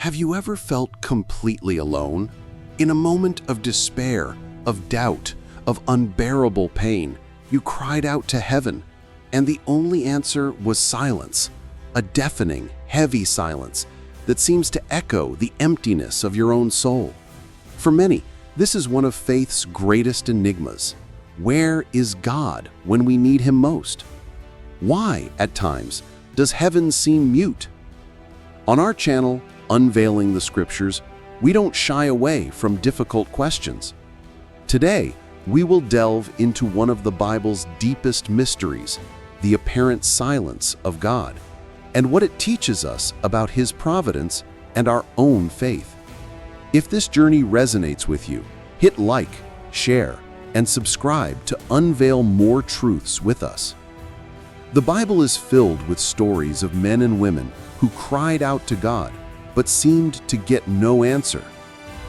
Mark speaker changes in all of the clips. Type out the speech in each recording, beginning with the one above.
Speaker 1: Have you ever felt completely alone? In a moment of despair, of doubt, of unbearable pain, you cried out to heaven, and the only answer was silence, a deafening, heavy silence that seems to echo the emptiness of your own soul. For many, this is one of faith's greatest enigmas. Where is God when we need Him most? Why, at times, does heaven seem mute? On our channel, Unveiling the Scriptures, we don't shy away from difficult questions. Today, we will delve into one of the Bible's deepest mysteries, the apparent silence of God, and what it teaches us about His providence and our own faith. If this journey resonates with you, hit like, share, and subscribe to unveil more truths with us. The Bible is filled with stories of men and women who cried out to God, but seemed to get no answer.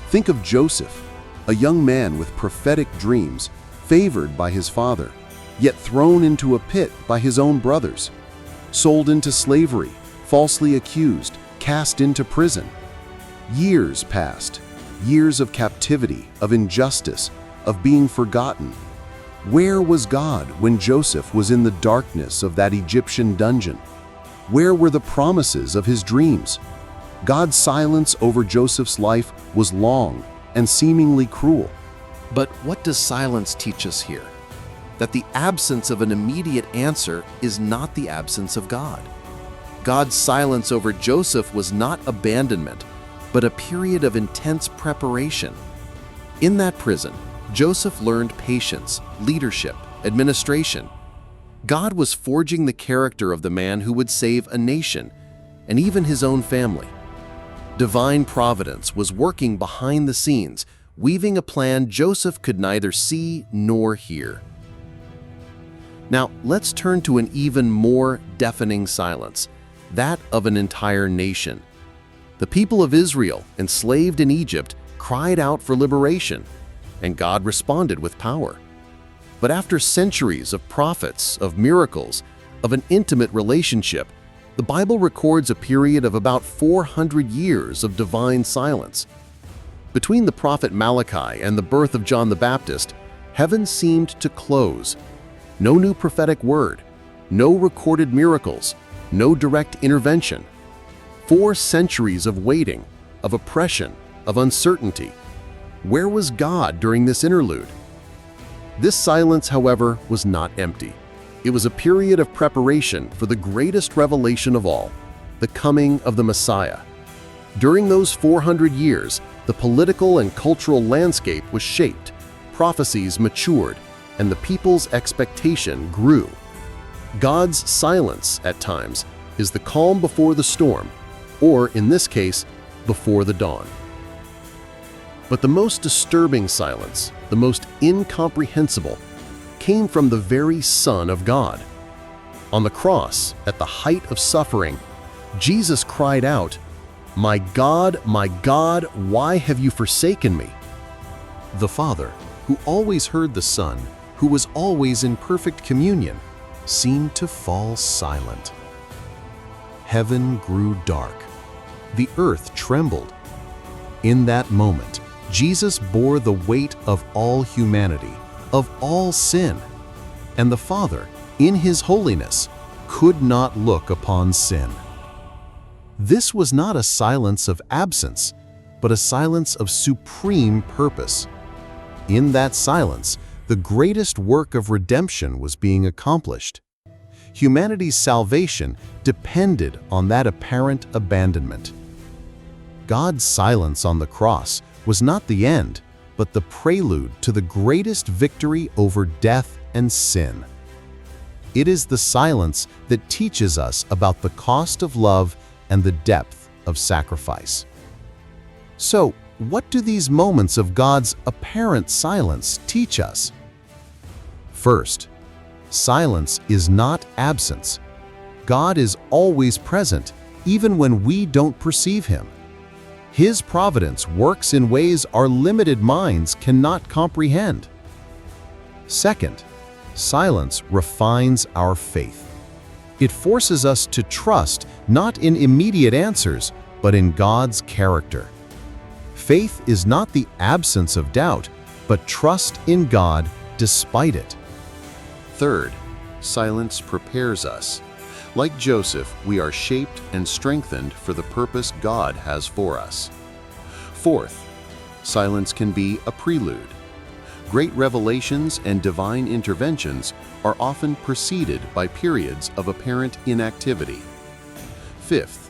Speaker 1: Think of Joseph, a young man with prophetic dreams, favored by his father, yet thrown into a pit by his own brothers, sold into slavery, falsely accused, cast into prison. Years passed, years of captivity, of injustice, of being forgotten. Where was God when Joseph was in the darkness of that Egyptian dungeon? Where were the promises of his dreams? God's silence over Joseph's life was long and seemingly cruel.
Speaker 2: But what does silence teach us here? That the absence of an immediate answer is not the absence of God. God's silence over Joseph was not abandonment, but a period of intense preparation. In that prison, Joseph learned patience, leadership, administration. God was forging the character of the man who would save a nation, and even his own family. Divine providence was working behind the scenes, weaving a plan Joseph could neither see nor hear. Now, let's turn to an even more deafening silence, that of an entire nation. The people of Israel, enslaved in Egypt, cried out for liberation, and God responded with power. But after centuries of prophets, of miracles, of an intimate relationship, the Bible records a period of about 400 years of divine silence. Between the prophet Malachi and the birth of John the Baptist, heaven seemed to close. No new prophetic word, no recorded miracles, no direct intervention. 4 centuries of waiting, of oppression, of uncertainty. Where was God during this interlude? This silence, however, was not empty. It was a period of preparation for the greatest revelation of all, the coming of the Messiah. During those 400 years, the political and cultural landscape was shaped, prophecies matured, and the people's expectation grew. God's silence, at times, is the calm before the storm, or in this case, before the dawn. But the most disturbing silence, the most incomprehensible, came from the very Son of God. On the cross, at the height of suffering, Jesus cried out, my God, why have you forsaken me?" The Father, who always heard the Son, who was always in perfect communion, seemed to fall silent. Heaven grew dark. The earth trembled. In that moment, Jesus bore the weight of all humanity, of all sin, and the Father, in His holiness, could not look upon sin. This was not a silence of absence, but a silence of supreme purpose. In that silence, the greatest work of redemption was being accomplished. Humanity's salvation depended on that apparent abandonment. God's silence on the cross was not the end, but the prelude to the greatest victory over death and sin. It is the silence that teaches us about the cost of love and the depth of sacrifice. So, what do these moments of God's apparent silence teach us? First, silence is not absence. God is always present, even when we don't perceive Him. His providence works in ways our limited minds cannot comprehend. Second, silence refines our faith. It forces us to trust not in immediate answers,
Speaker 3: but in God's character. Faith is not the absence of doubt, but trust in God despite it.
Speaker 1: Third, silence prepares us. Like Joseph, we are shaped and strengthened for the purpose God has for us. Fourth, silence can be a prelude. Great revelations and divine interventions are often preceded by periods of apparent inactivity. Fifth,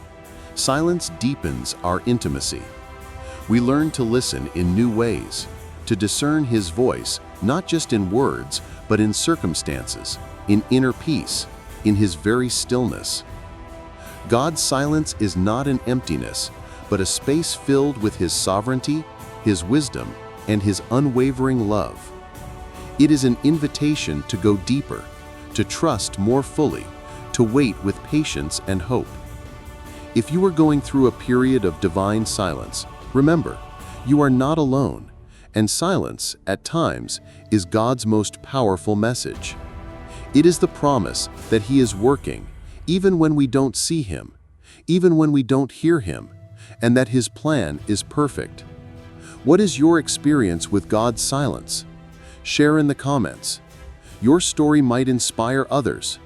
Speaker 1: silence deepens our intimacy. We learn to listen in new ways, to discern His voice not just in words, but in circumstances, in inner peace, in His very stillness. God's silence is not an emptiness, but a space filled with His sovereignty, His wisdom, and His unwavering love. It is an invitation to go deeper, to trust more fully, to wait with patience and hope. If you are going through a period of divine silence, remember, you are not alone, and silence, at times, is God's most powerful message. It is the promise that He is working, even when we don't see Him, even when we don't hear Him, and that His plan is perfect. What is your experience with God's silence? Share in the comments. Your story might inspire others.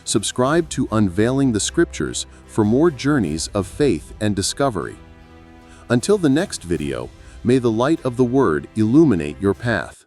Speaker 1: Subscribe to Unveiling the Scriptures for more journeys of faith and discovery. Until the next video, may the light of the Word illuminate your path.